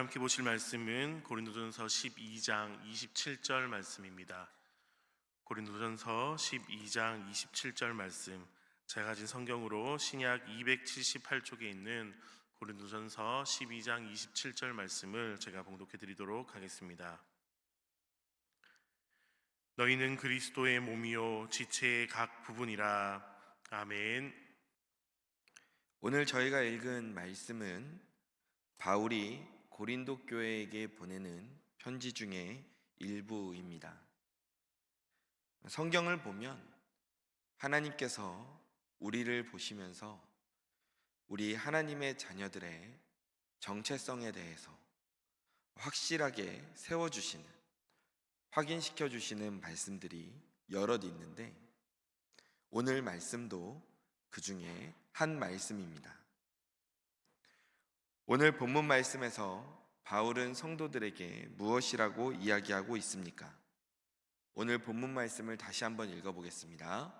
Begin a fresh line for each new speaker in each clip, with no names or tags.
함께 보실 말씀은 고린도전서 12장 27절 말씀입니다. 고린도전서 12장 27절 말씀, 제가 가진 성경으로 신약 278쪽에 있는 고린도전서 12장 27절 말씀을 제가 봉독해 드리도록 하겠습니다. 너희는 그리스도의 몸이요 지체의 각 부분이라. 아멘.
오늘 저희가 읽은 말씀은 바울이 고린도 교회에게 보내는 편지 중에 일부입니다. 성경을 보면 하나님께서 우리를 보시면서 우리 하나님의 자녀들의 정체성에 대해서 확실하게 세워주시는, 확인시켜주시는 말씀들이 여럿 있는데, 오늘 말씀도 그 중에 한 말씀입니다. 오늘 본문 말씀에서 바울은 성도들에게 무엇이라고 이야기하고 있습니까? 오늘 본문 말씀을 다시 한번 읽어보겠습니다.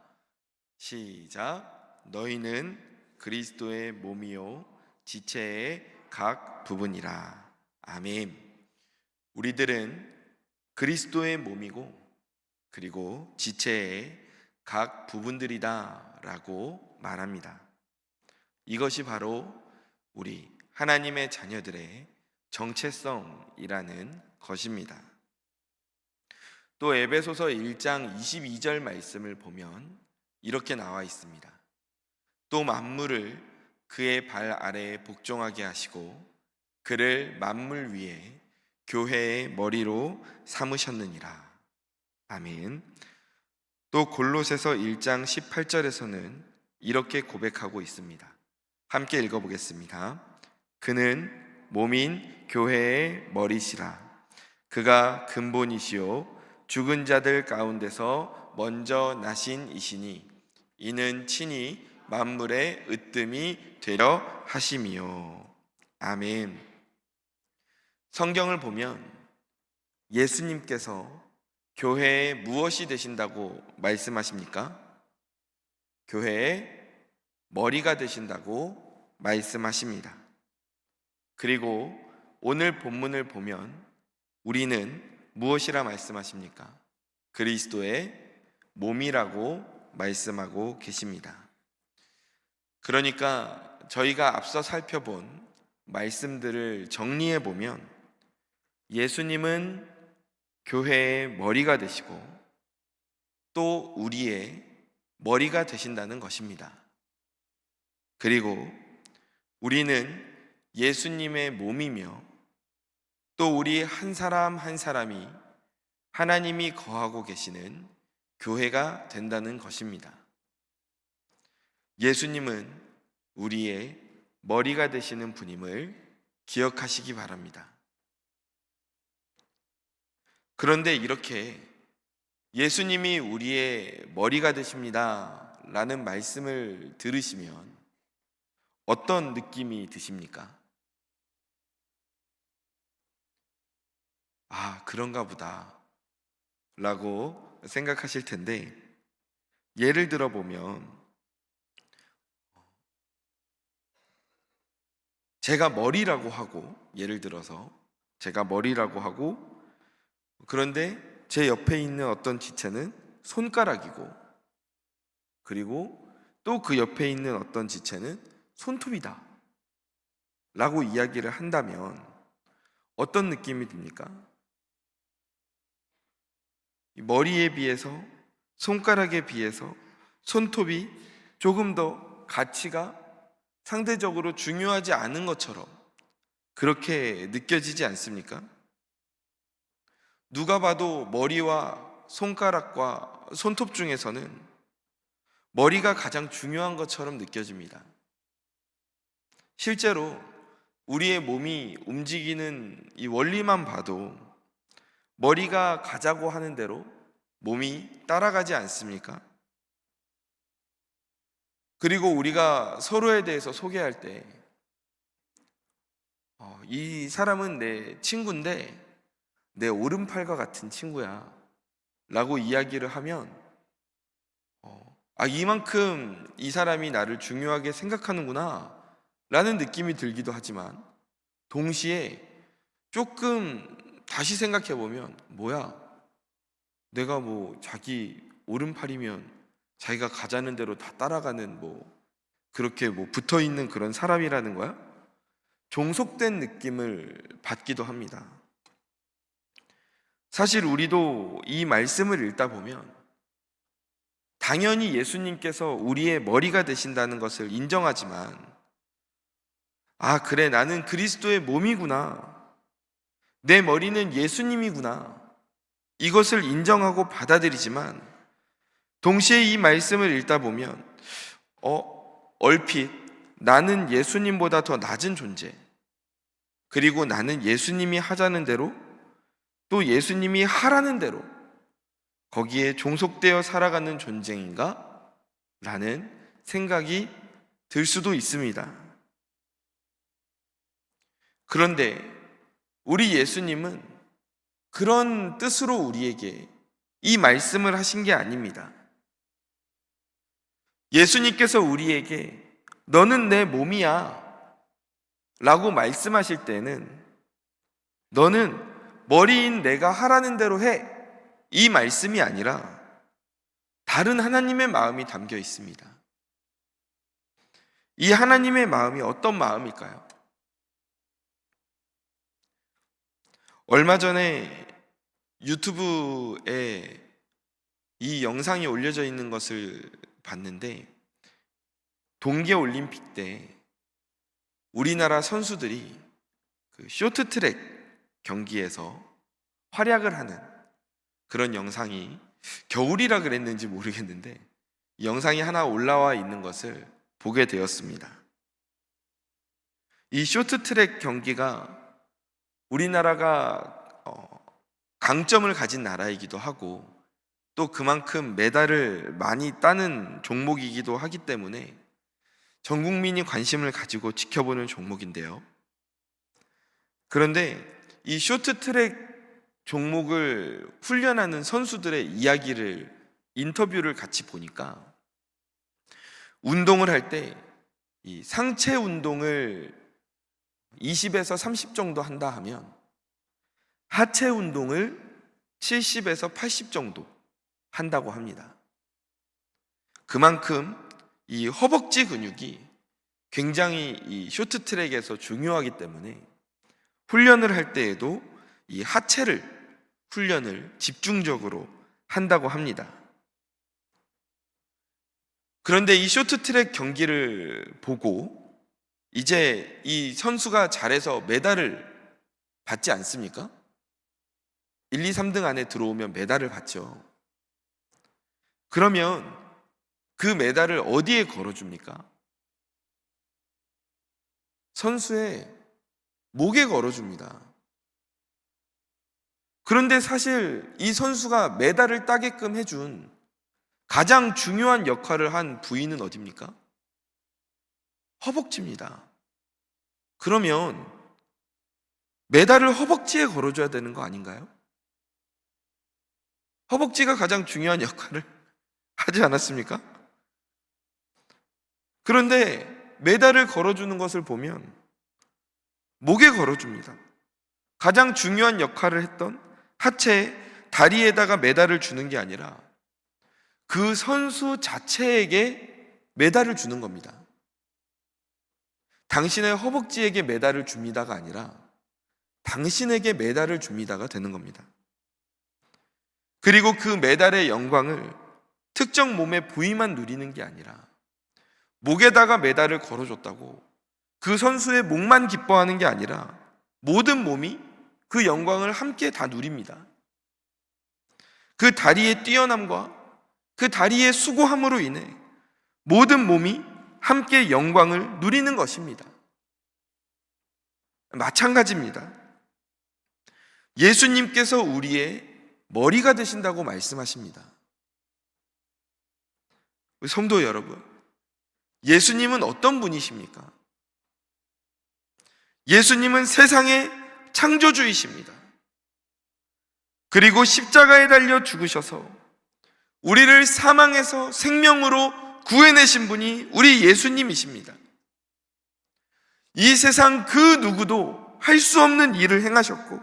시작. 너희는 그리스도의 몸이요 지체의 각 부분이라. 아멘. 우리들은 그리스도의 몸이고 그리고 지체의 각 부분들이다 라고 말합니다. 이것이 바로 우리 하나님의 자녀들의 정체성이라는 것입니다. 또 에베소서 1장 22절 말씀을 보면 이렇게 나와 있습니다. 또 만물을 그의 발 아래에 복종하게 하시고 그를 만물 위에 교회의 머리로 삼으셨느니라. 아멘. 또 골로새서 1장 18절에서는 이렇게 고백하고 있습니다. 함께 읽어보겠습니다. 그는 몸인 교회의 머리시라. 그가 근본이시요 죽은 자들 가운데서 먼저 나신 이시니 이는 친히 만물의 으뜸이 되려 하심이요. 아멘. 성경을 보면 예수님께서 교회에 무엇이 되신다고 말씀하십니까? 교회의 머리가 되신다고 말씀하십니다. 그리고 오늘 본문을 보면 우리는 무엇이라 말씀하십니까? 그리스도의 몸이라고 말씀하고 계십니다. 그러니까 저희가 앞서 살펴본 말씀들을 정리해 보면 예수님은 교회의 머리가 되시고 또 우리의 머리가 되신다는 것입니다. 그리고 우리는 예수님의 몸이며 또 우리 한 사람 한 사람이 하나님이 거하고 계시는 교회가 된다는 것입니다. 예수님은 우리의 머리가 되시는 분임을 기억하시기 바랍니다. 그런데 이렇게 예수님이 우리의 머리가 되십니다 라는 말씀을 들으시면 어떤 느낌이 드십니까? 아, 그런가 보다 라고 생각하실 텐데, 예를 들어 보면 제가 머리라고 하고, 예를 들어서 제가 머리라고 하고, 그런데 제 옆에 있는 어떤 지체는 손가락이고, 그리고 또 그 옆에 있는 어떤 지체는 손톱이다 라고 이야기를 한다면 어떤 느낌이 듭니까? 머리에 비해서, 손가락에 비해서 손톱이 조금 더 가치가 상대적으로 중요하지 않은 것처럼 그렇게 느껴지지 않습니까? 누가 봐도 머리와 손가락과 손톱 중에서는 머리가 가장 중요한 것처럼 느껴집니다. 실제로 우리의 몸이 움직이는 이 원리만 봐도 머리가 가자고 하는 대로 몸이 따라가지 않습니까? 그리고 우리가 서로에 대해서 소개할 때 이 사람은 내 친구인데 내 오른팔과 같은 친구야 라고 이야기를 하면 이만큼 이 사람이 나를 중요하게 생각하는구나 라는 느낌이 들기도 하지만 동시에 조금 다시 생각해 보면 뭐야? 내가 뭐 자기 오른팔이면 자기가 가자는 대로 다 따라가는 그렇게 붙어 있는 그런 사람이라는 거야? 종속된 느낌을 받기도 합니다. 사실 우리도 이 말씀을 읽다 보면 당연히 예수님께서 우리의 머리가 되신다는 것을 인정하지만, 아, 그래, 나는 그리스도의 몸이구나. 내 머리는 예수님이구나. 이것을 인정하고 받아들이지만, 동시에 이 말씀을 읽다 보면 얼핏 나는 예수님보다 더 낮은 존재, 그리고 나는 예수님이 하자는 대로, 또 예수님이 하라는 대로 거기에 종속되어 살아가는 존재인가? 라는 생각이 들 수도 있습니다. 그런데 우리 예수님은 그런 뜻으로 우리에게 이 말씀을 하신 게 아닙니다. 예수님께서 우리에게 너는 내 몸이야 라고 말씀하실 때는 너는 머리인 내가 하라는 대로 해, 이 말씀이 아니라 다른 하나님의 마음이 담겨 있습니다. 이 하나님의 마음이 어떤 마음일까요? 얼마 전에 유튜브에 이 영상이 올려져 있는 것을 봤는데, 동계올림픽 때 우리나라 선수들이 그 쇼트트랙 경기에서 활약을 하는 그런 영상이, 겨울이라 그랬는지 모르겠는데 이 영상이 하나 올라와 있는 것을 보게 되었습니다. 이 쇼트트랙 경기가 우리나라가 강점을 가진 나라이기도 하고 또 그만큼 메달을 많이 따는 종목이기도 하기 때문에 전 국민이 관심을 가지고 지켜보는 종목인데요. 그런데 이 쇼트트랙 종목을 훈련하는 선수들의 이야기를, 인터뷰를 같이 보니까 운동을 할 때 이 상체 운동을 20에서 30 정도 한다 하면 하체 운동을 70에서 80 정도 한다고 합니다. 그만큼 이 허벅지 근육이 굉장히 이 쇼트트랙에서 중요하기 때문에 훈련을 할 때에도 이 하체를 훈련을 집중적으로 한다고 합니다. 그런데 이 쇼트트랙 경기를 보고 이제 이 선수가 잘해서 메달을 받지 않습니까? 1, 2, 3등 안에 들어오면 메달을 받죠. 그러면 그 메달을 어디에 걸어줍니까? 선수의 목에 걸어줍니다. 그런데 사실 이 선수가 메달을 따게끔 해준 가장 중요한 역할을 한 부위는 어디입니까? 허벅지입니다. 그러면 메달을 허벅지에 걸어줘야 되는 거 아닌가요? 허벅지가 가장 중요한 역할을 하지 않았습니까? 그런데 메달을 걸어주는 것을 보면 목에 걸어줍니다. 가장 중요한 역할을 했던 하체, 다리에다가 메달을 주는 게 아니라 그 선수 자체에게 메달을 주는 겁니다. 당신의 허벅지에게 메달을 줍니다가 아니라 당신에게 메달을 줍니다가 되는 겁니다. 그리고 그 메달의 영광을 특정 몸의 부위만 누리는 게 아니라 목에다가 메달을 걸어줬다고 그 선수의 목만 기뻐하는 게 아니라 모든 몸이 그 영광을 함께 다 누립니다. 그 다리의 뛰어남과 그 다리의 수고함으로 인해 모든 몸이 함께 영광을 누리는 것입니다. 마찬가지입니다. 예수님께서 우리의 머리가 되신다고 말씀하십니다. 성도 여러분, 예수님은 어떤 분이십니까? 예수님은 세상의 창조주이십니다. 그리고 십자가에 달려 죽으셔서 우리를 사망에서 생명으로 구해내신 분이 우리 예수님이십니다. 이 세상 그 누구도 할 수 없는 일을 행하셨고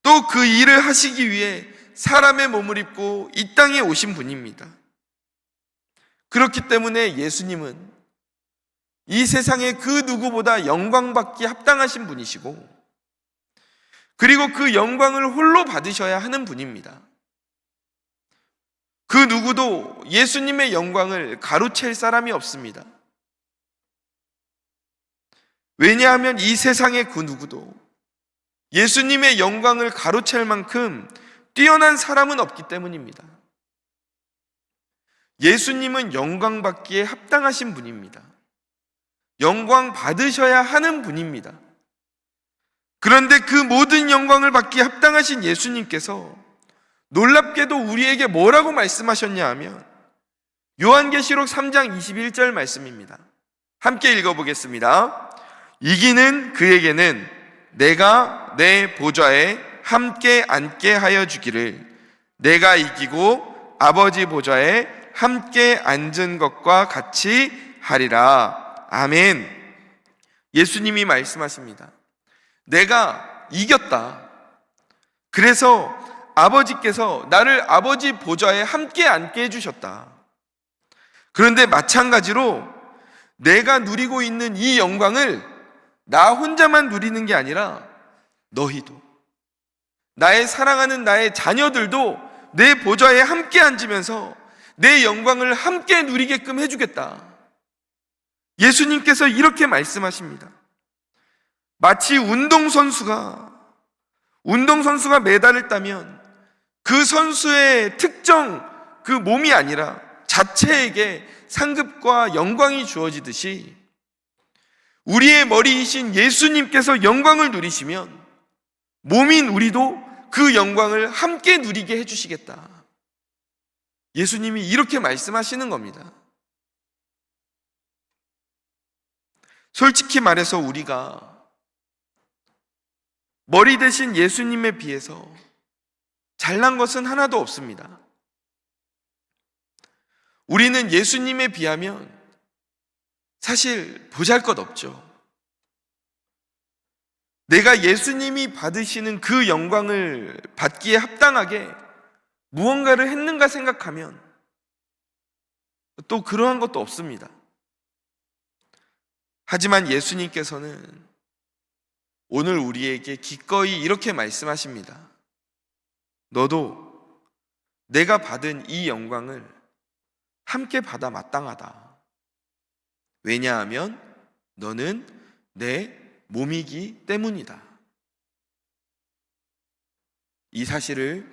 또 그 일을 하시기 위해 사람의 몸을 입고 이 땅에 오신 분입니다. 그렇기 때문에 예수님은 이 세상의 그 누구보다 영광받기에 합당하신 분이시고 그리고 그 영광을 홀로 받으셔야 하는 분입니다. 그 누구도 예수님의 영광을 가로챌 사람이 없습니다. 왜냐하면 이 세상의 그 누구도 예수님의 영광을 가로챌 만큼 뛰어난 사람은 없기 때문입니다. 예수님은 영광 받기에 합당하신 분입니다. 영광 받으셔야 하는 분입니다. 그런데 그 모든 영광을 받기에 합당하신 예수님께서 놀랍게도 우리에게 뭐라고 말씀하셨냐 하면 요한계시록 3장 21절 말씀입니다. 함께 읽어보겠습니다. 이기는 그에게는 내가 내 보좌에 함께 앉게 하여 주기를 내가 이기고 아버지 보좌에 함께 앉은 것과 같이 하리라. 아멘. 예수님이 말씀하십니다. 내가 이겼다. 그래서 아버지께서 나를 아버지 보좌에 함께 앉게 해주셨다. 그런데 마찬가지로 내가 누리고 있는 이 영광을 나 혼자만 누리는 게 아니라 너희도, 나의 사랑하는 나의 자녀들도 내 보좌에 함께 앉으면서 내 영광을 함께 누리게끔 해주겠다. 예수님께서 이렇게 말씀하십니다. 마치 운동선수가 메달을 따면 그 선수의 특정 그 몸이 아니라 자체에게 상급과 영광이 주어지듯이 우리의 머리이신 예수님께서 영광을 누리시면 몸인 우리도 그 영광을 함께 누리게 해주시겠다. 예수님이 이렇게 말씀하시는 겁니다. 솔직히 말해서 우리가 머리 대신 예수님에 비해서 잘난 것은 하나도 없습니다. 우리는 예수님에 비하면 사실 보잘것없죠. 내가 예수님이 받으시는 그 영광을 받기에 합당하게 무언가를 했는가 생각하면 또 그러한 것도 없습니다. 하지만 예수님께서는 오늘 우리에게 기꺼이 이렇게 말씀하십니다. 너도 내가 받은 이 영광을 함께 받아 마땅하다. 왜냐하면 너는 내 몸이기 때문이다. 이 사실을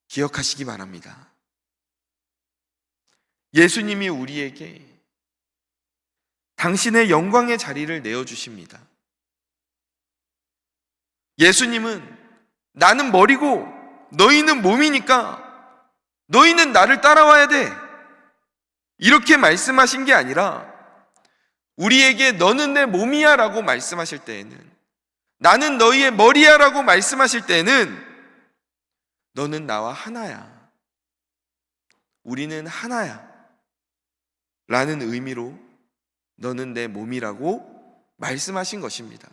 기억하시기 바랍니다. 예수님이 우리에게 당신의 영광의 자리를 내어주십니다. 예수님은 나는 머리고 너희는 몸이니까 너희는 나를 따라와야 돼. 이렇게 말씀하신 게 아니라 우리에게 너는 내 몸이야 라고 말씀하실 때에는, 나는 너희의 머리야 라고 말씀하실 때에는 너는 나와 하나야. 우리는 하나야 라는 의미로 너는 내 몸이라고 말씀하신 것입니다.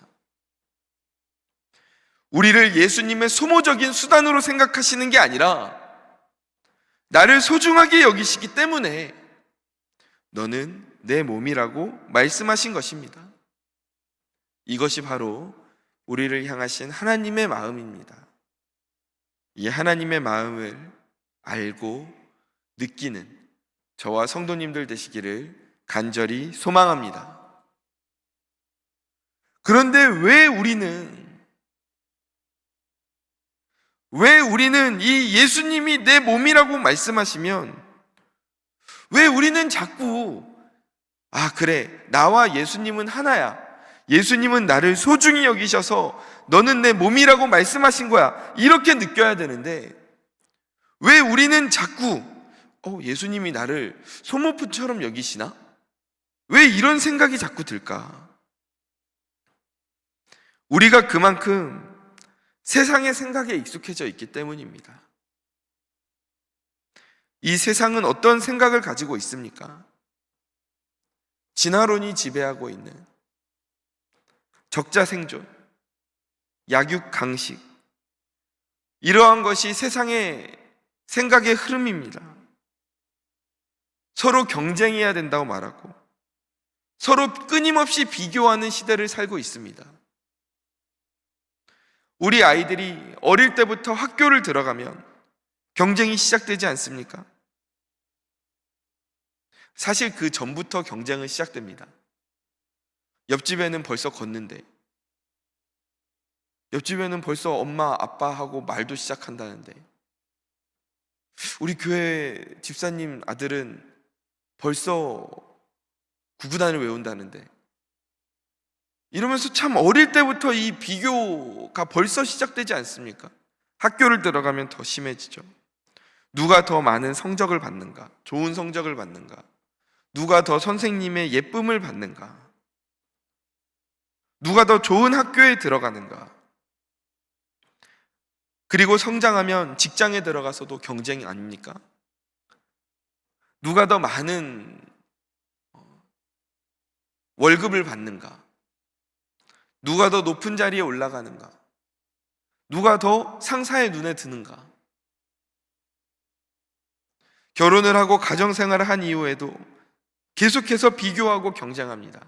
우리를 예수님의 소모적인 수단으로 생각하시는 게 아니라 나를 소중하게 여기시기 때문에 너는 내 몸이라고 말씀하신 것입니다. 이것이 바로 우리를 향하신 하나님의 마음입니다. 이 하나님의 마음을 알고 느끼는 저와 성도님들 되시기를 간절히 소망합니다. 그런데 왜 우리는 이 예수님이 내 몸이라고 말씀하시면 왜 우리는 자꾸 그래, 나와 예수님은 하나야. 예수님은 나를 소중히 여기셔서 너는 내 몸이라고 말씀하신 거야. 이렇게 느껴야 되는데 왜 우리는 자꾸 예수님이 나를 소모품처럼 여기시나? 왜 이런 생각이 자꾸 들까? 우리가 그만큼 세상의 생각에 익숙해져 있기 때문입니다. 이 세상은 어떤 생각을 가지고 있습니까? 진화론이 지배하고 있는, 적자 생존, 약육 강식, 이러한 것이 세상의 생각의 흐름입니다. 서로 경쟁해야 된다고 말하고 서로 끊임없이 비교하는 시대를 살고 있습니다. 우리 아이들이 어릴 때부터 학교를 들어가면 경쟁이 시작되지 않습니까? 사실 그 전부터 경쟁은 시작됩니다. 옆집에는 벌써 걷는데, 옆집에는 벌써 엄마, 아빠하고 말도 시작한다는데, 우리 교회 집사님 아들은 벌써 구구단을 외운다는데, 이러면서 참 어릴 때부터 이 비교가 벌써 시작되지 않습니까? 학교를 들어가면 더 심해지죠. 누가 더 많은 성적을 받는가? 좋은 성적을 받는가? 누가 더 선생님의 예쁨을 받는가? 누가 더 좋은 학교에 들어가는가? 그리고 성장하면 직장에 들어가서도 경쟁이 아닙니까? 누가 더 많은 월급을 받는가? 누가 더 높은 자리에 올라가는가? 누가 더 상사의 눈에 드는가? 결혼을 하고 가정생활을 한 이후에도 계속해서 비교하고 경쟁합니다.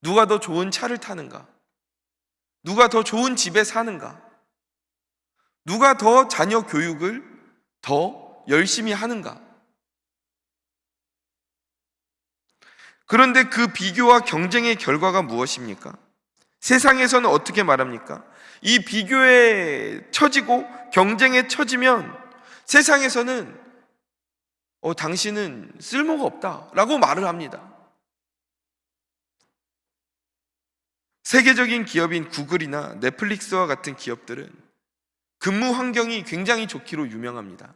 누가 더 좋은 차를 타는가? 누가 더 좋은 집에 사는가? 누가 더 자녀 교육을 더 열심히 하는가? 그런데 그 비교와 경쟁의 결과가 무엇입니까? 세상에서는 어떻게 말합니까? 이 비교에 처지고 경쟁에 처지면 세상에서는 당신은 쓸모가 없다라고 말을 합니다. 세계적인 기업인 구글이나 넷플릭스와 같은 기업들은 근무 환경이 굉장히 좋기로 유명합니다.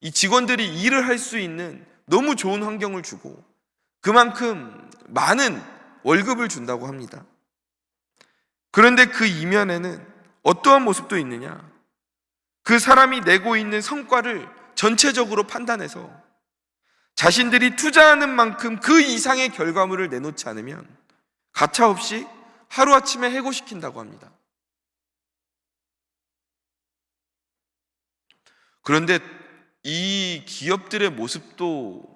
이 직원들이 일을 할 수 있는 너무 좋은 환경을 주고 그만큼 많은 월급을 준다고 합니다. 그런데 그 이면에는 어떠한 모습도 있느냐? 그 사람이 내고 있는 성과를 전체적으로 판단해서 자신들이 투자하는 만큼 그 이상의 결과물을 내놓지 않으면 가차없이 하루아침에 해고시킨다고 합니다. 그런데 이 기업들의 모습도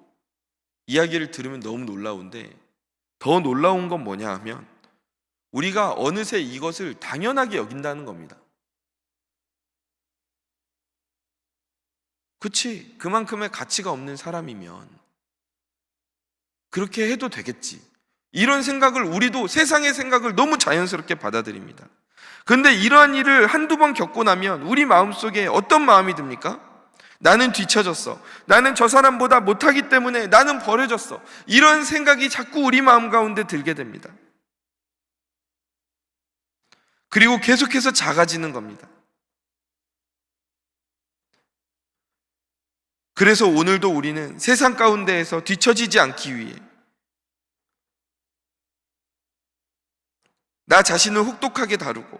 이야기를 들으면 너무 놀라운데, 더 놀라운 건 뭐냐 하면 우리가 어느새 이것을 당연하게 여긴다는 겁니다. 그치, 그만큼의 가치가 없는 사람이면 그렇게 해도 되겠지, 이런 생각을 우리도 세상의 생각을 너무 자연스럽게 받아들입니다. 그런데 이러한 일을 한두 번 겪고 나면 우리 마음속에 어떤 마음이 듭니까? 나는 뒤처졌어, 나는 저 사람보다 못하기 때문에 나는 버려졌어, 이런 생각이 자꾸 우리 마음 가운데 들게 됩니다. 그리고 계속해서 작아지는 겁니다. 그래서 오늘도 우리는 세상 가운데에서 뒤처지지 않기 위해 나 자신을 혹독하게 다루고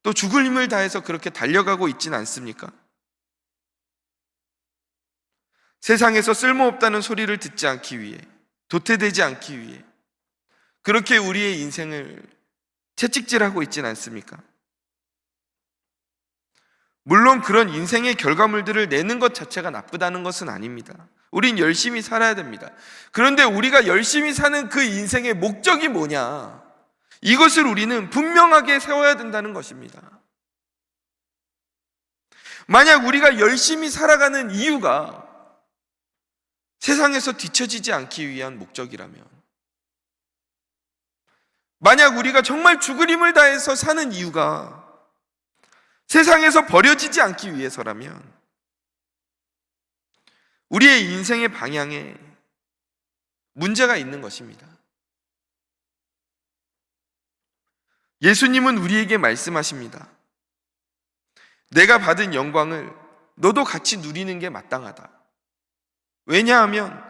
또 죽을 힘을 다해서 그렇게 달려가고 있지는 않습니까? 세상에서 쓸모없다는 소리를 듣지 않기 위해, 도태되지 않기 위해 그렇게 우리의 인생을 채찍질하고 있지는 않습니까? 물론 그런 인생의 결과물들을 내는 것 자체가 나쁘다는 것은 아닙니다. 우린 열심히 살아야 됩니다. 그런데 우리가 열심히 사는 그 인생의 목적이 뭐냐? 이것을 우리는 분명하게 세워야 된다는 것입니다. 만약 우리가 열심히 살아가는 이유가 세상에서 뒤처지지 않기 위한 목적이라면, 만약 우리가 정말 죽을 힘을 다해서 사는 이유가 세상에서 버려지지 않기 위해서라면 우리의 인생의 방향에 문제가 있는 것입니다. 예수님은 우리에게 말씀하십니다. 내가 받은 영광을 너도 같이 누리는 게 마땅하다. 왜냐하면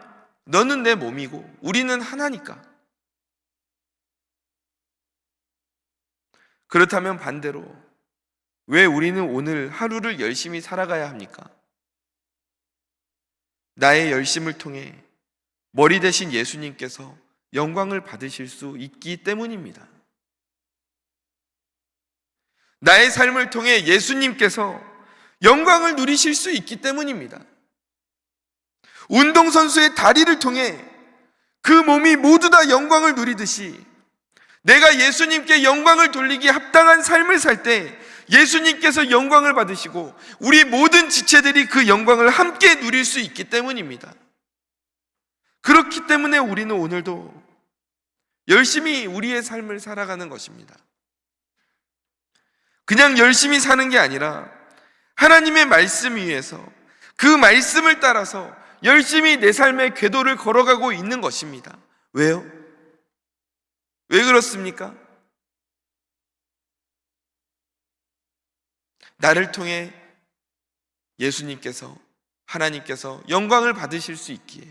너는 내 몸이고 우리는 하나니까. 그렇다면 반대로 왜 우리는 오늘 하루를 열심히 살아가야 합니까? 나의 열심을 통해 머리 대신 예수님께서 영광을 받으실 수 있기 때문입니다. 나의 삶을 통해 예수님께서 영광을 누리실 수 있기 때문입니다. 운동선수의 다리를 통해 그 몸이 모두 다 영광을 누리듯이 내가 예수님께 영광을 돌리기에 합당한 삶을 살 때 예수님께서 영광을 받으시고 우리 모든 지체들이 그 영광을 함께 누릴 수 있기 때문입니다. 그렇기 때문에 우리는 오늘도 열심히 우리의 삶을 살아가는 것입니다. 그냥 열심히 사는 게 아니라 하나님의 말씀 위에서 그 말씀을 따라서 열심히 내 삶의 궤도를 걸어가고 있는 것입니다. 왜요? 왜 그렇습니까? 나를 통해 예수님께서, 하나님께서 영광을 받으실 수 있기에,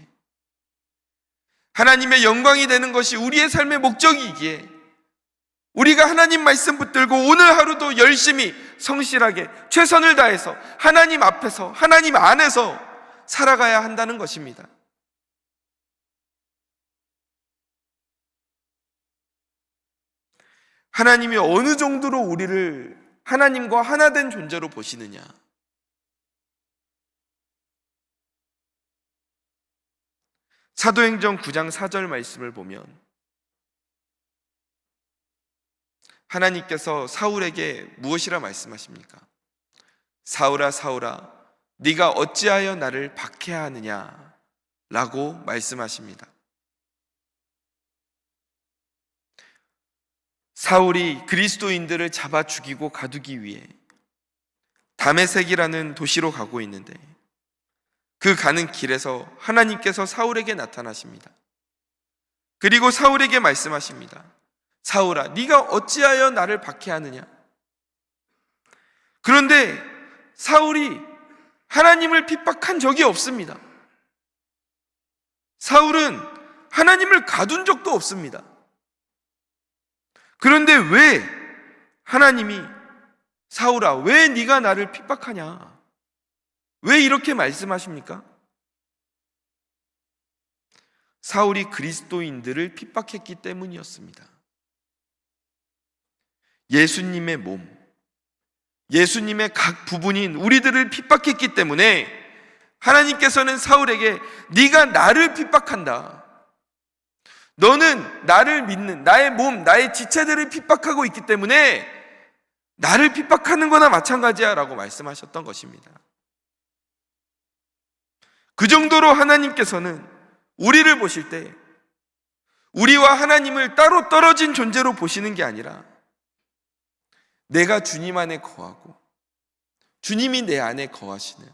하나님의 영광이 되는 것이 우리의 삶의 목적이기에 우리가 하나님 말씀 붙들고 오늘 하루도 열심히 성실하게 최선을 다해서 하나님 앞에서, 하나님 안에서 살아가야 한다는 것입니다. 하나님이 어느 정도로 우리를 하나님과 하나 된 존재로 보시느냐? 사도행전 9장 4절 말씀을 보면 하나님께서 사울에게 무엇이라 말씀하십니까? 사울아 사울아 네가 어찌하여 나를 박해하느냐? 라고 말씀하십니다. 사울이 그리스도인들을 잡아 죽이고 가두기 위해 다메섹이라는 도시로 가고 있는데 그 가는 길에서 하나님께서 사울에게 나타나십니다. 그리고 사울에게 말씀하십니다. 사울아, 네가 어찌하여 나를 박해하느냐? 그런데 사울이 하나님을 핍박한 적이 없습니다. 사울은 하나님을 가둔 적도 없습니다. 그런데 왜 하나님이 사울아, 왜 네가 나를 핍박하냐? 왜 이렇게 말씀하십니까? 사울이 그리스도인들을 핍박했기 때문이었습니다. 예수님의 몸, 예수님의 각 부분인 우리들을 핍박했기 때문에 하나님께서는 사울에게 네가 나를 핍박한다. 너는 나를 믿는 나의 몸, 나의 지체들을 핍박하고 있기 때문에 나를 핍박하는 거나 마찬가지야 라고 말씀하셨던 것입니다. 그 정도로 하나님께서는 우리를 보실 때 우리와 하나님을 따로 떨어진 존재로 보시는 게 아니라 내가 주님 안에 거하고 주님이 내 안에 거하시는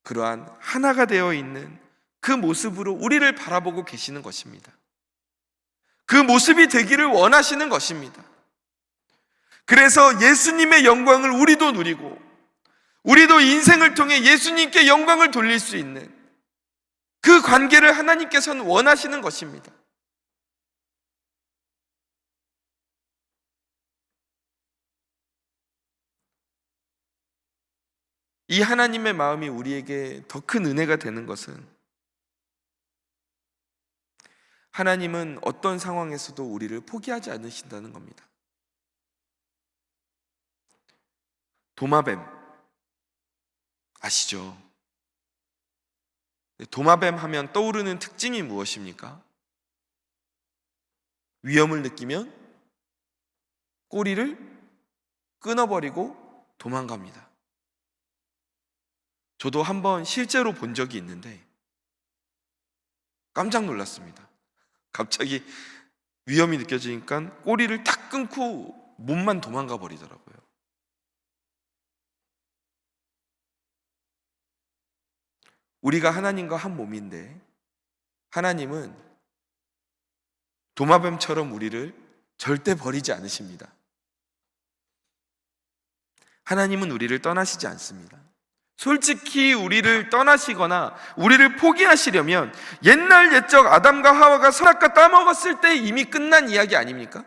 그러한 하나가 되어 있는 그 모습으로 우리를 바라보고 계시는 것입니다. 그 모습이 되기를 원하시는 것입니다. 그래서 예수님의 영광을 우리도 누리고 우리도 인생을 통해 예수님께 영광을 돌릴 수 있는 그 관계를 하나님께서는 원하시는 것입니다. 이 하나님의 마음이 우리에게 더 큰 은혜가 되는 것은 하나님은 어떤 상황에서도 우리를 포기하지 않으신다는 겁니다. 도마뱀 아시죠? 도마뱀 하면 떠오르는 특징이 무엇입니까? 위험을 느끼면 꼬리를 끊어버리고 도망갑니다. 저도 한번 실제로 본 적이 있는데 깜짝 놀랐습니다. 갑자기 위험이 느껴지니까 꼬리를 탁 끊고 몸만 도망가 버리더라고요. 우리가 하나님과 한 몸인데 하나님은 도마뱀처럼 우리를 절대 버리지 않으십니다. 하나님은 우리를 떠나시지 않습니다. 솔직히 우리를 떠나시거나 우리를 포기하시려면 옛날 옛적 아담과 하와가 선악과 따먹었을 때 이미 끝난 이야기 아닙니까?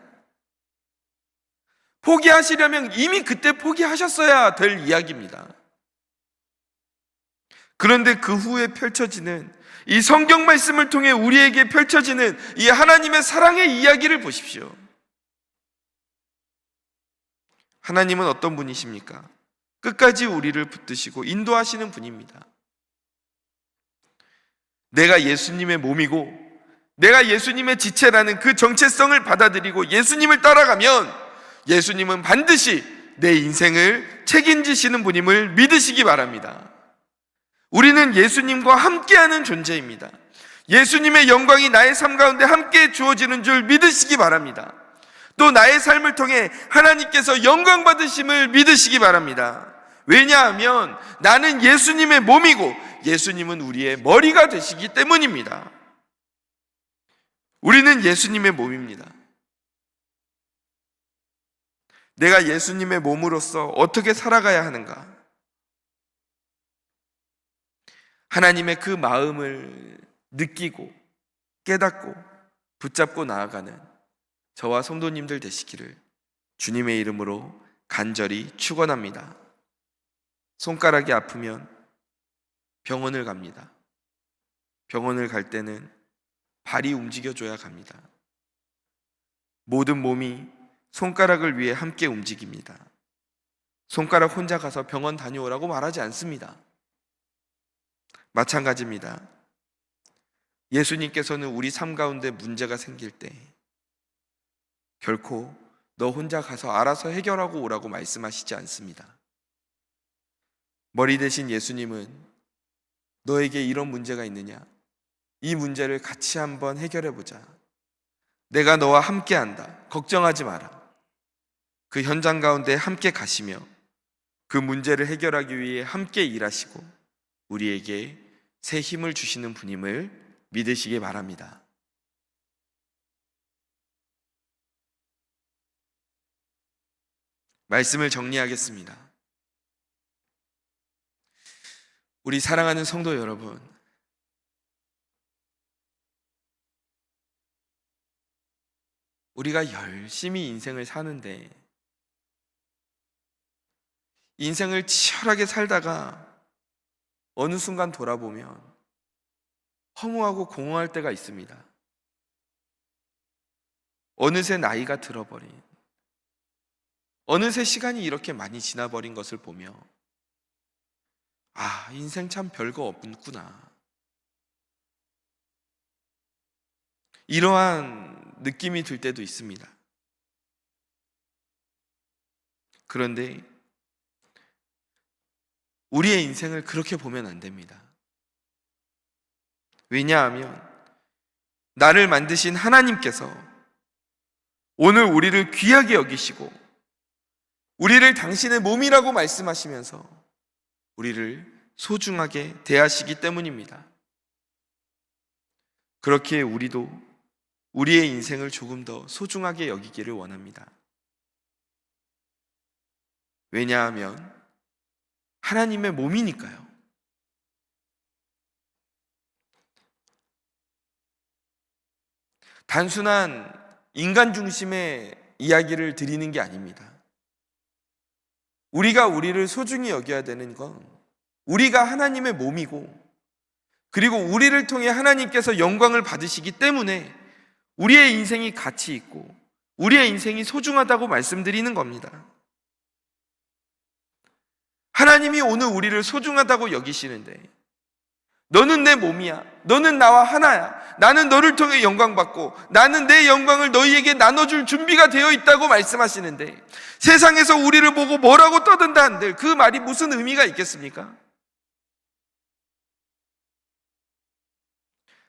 포기하시려면 이미 그때 포기하셨어야 될 이야기입니다. 그런데 그 후에 펼쳐지는 이 성경 말씀을 통해 우리에게 펼쳐지는 이 하나님의 사랑의 이야기를 보십시오. 하나님은 어떤 분이십니까? 끝까지 우리를 붙드시고 인도하시는 분입니다. 내가 예수님의 몸이고 내가 예수님의 지체라는 그 정체성을 받아들이고 예수님을 따라가면 예수님은 반드시 내 인생을 책임지시는 분임을 믿으시기 바랍니다. 우리는 예수님과 함께하는 존재입니다. 예수님의 영광이 나의 삶 가운데 함께 주어지는 줄 믿으시기 바랍니다. 또 나의 삶을 통해 하나님께서 영광 받으심을 믿으시기 바랍니다. 왜냐하면 나는 예수님의 몸이고 예수님은 우리의 머리가 되시기 때문입니다. 우리는 예수님의 몸입니다. 내가 예수님의 몸으로서 어떻게 살아가야 하는가? 하나님의 그 마음을 느끼고 깨닫고 붙잡고 나아가는 저와 성도님들 되시기를 주님의 이름으로 간절히 축원합니다. 손가락이 아프면 병원을 갑니다. 병원을 갈 때는 발이 움직여줘야 갑니다. 모든 몸이 손가락을 위해 함께 움직입니다. 손가락 혼자 가서 병원 다녀오라고 말하지 않습니다. 마찬가지입니다. 예수님께서는 우리 삶 가운데 문제가 생길 때 결코 너 혼자 가서 알아서 해결하고 오라고 말씀하시지 않습니다. 머리 대신 예수님은 너에게 이런 문제가 있느냐? 이 문제를 같이 한번 해결해 보자. 내가 너와 함께 한다. 걱정하지 마라. 그 현장 가운데 함께 가시며 그 문제를 해결하기 위해 함께 일하시고 우리에게 새 힘을 주시는 분임을 믿으시기 바랍니다. 말씀을 정리하겠습니다. 우리 사랑하는 성도 여러분, 우리가 열심히 인생을 사는데 인생을 치열하게 살다가 어느 순간 돌아보면 허무하고 공허할 때가 있습니다. 어느새 나이가 들어버린, 어느새 시간이 이렇게 많이 지나버린 것을 보며 아, 인생 참 별거 없구나. 이러한 느낌이 들 때도 있습니다. 그런데 우리의 인생을 그렇게 보면 안 됩니다. 왜냐하면 나를 만드신 하나님께서 오늘 우리를 귀하게 여기시고 우리를 당신의 몸이라고 말씀하시면서 우리를 소중하게 대하시기 때문입니다. 그렇기에 우리도 우리의 인생을 조금 더 소중하게 여기기를 원합니다. 왜냐하면 하나님의 몸이니까요. 단순한 인간 중심의 이야기를 드리는 게 아닙니다. 우리가 우리를 소중히 여겨야 되는 건 우리가 하나님의 몸이고 그리고 우리를 통해 하나님께서 영광을 받으시기 때문에 우리의 인생이 가치 있고 우리의 인생이 소중하다고 말씀드리는 겁니다. 하나님이 오늘 우리를 소중하다고 여기시는데 너는 내 몸이야. 너는 나와 하나야. 나는 너를 통해 영광 받고 나는 내 영광을 너희에게 나눠줄 준비가 되어 있다고 말씀하시는데 세상에서 우리를 보고 뭐라고 떠든다 한들 그 말이 무슨 의미가 있겠습니까?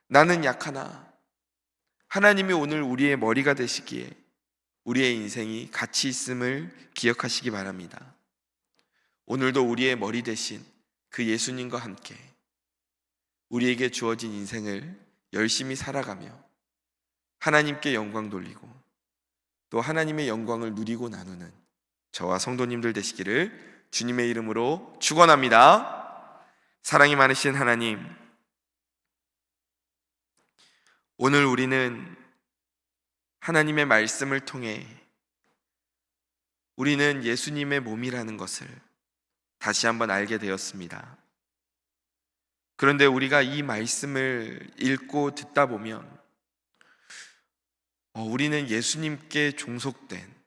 나는 약하나 하나님이 오늘 우리의 머리가 되시기에 우리의 인생이 가치 있음을 기억하시기 바랍니다. 오늘도 우리의 머리 대신 그 예수님과 함께 우리에게 주어진 인생을 열심히 살아가며 하나님께 영광 돌리고 또 하나님의 영광을 누리고 나누는 저와 성도님들 되시기를 주님의 이름으로 축원합니다. 사랑이 많으신 하나님, 오늘 우리는 하나님의 말씀을 통해 우리는 예수님의 몸이라는 것을 다시 한번 알게 되었습니다. 그런데 우리가 이 말씀을 읽고 듣다 보면 우리는 예수님께 종속된,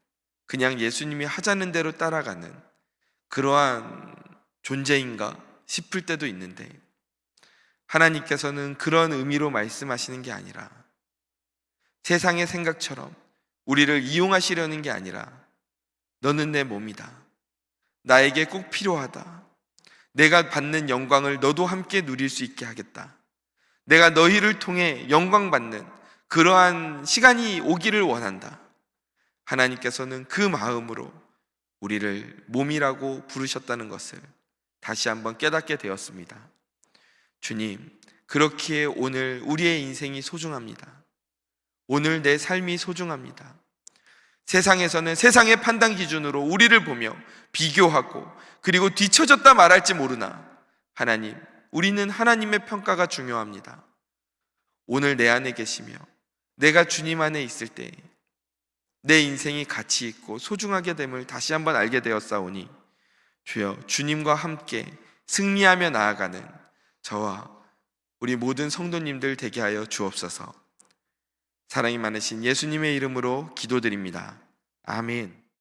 그냥 예수님이 하자는 대로 따라가는 그러한 존재인가 싶을 때도 있는데, 하나님께서는 그런 의미로 말씀하시는 게 아니라, 세상의 생각처럼 우리를 이용하시려는 게 아니라, 너는 내 몸이다, 나에게 꼭 필요하다, 내가 받는 영광을 너도 함께 누릴 수 있게 하겠다, 내가 너희를 통해 영광 받는 그러한 시간이 오기를 원한다. 하나님께서는 그 마음으로 우리를 몸이라고 부르셨다는 것을 다시 한번 깨닫게 되었습니다. 주님, 그렇기에 오늘 우리의 인생이 소중합니다. 오늘 내 삶이 소중합니다. 세상에서는 세상의 판단 기준으로 우리를 보며 비교하고 그리고 뒤처졌다 말할지 모르나, 하나님, 우리는 하나님의 평가가 중요합니다. 오늘 내 안에 계시며 내가 주님 안에 있을 때 내 인생이 가치 있고 소중하게 됨을 다시 한번 알게 되었사오니, 주여, 주님과 함께 승리하며 나아가는 저와 우리 모든 성도님들 되게 하여 주옵소서. 사랑이 많으신 예수님의 이름으로 기도드립니다. 아멘.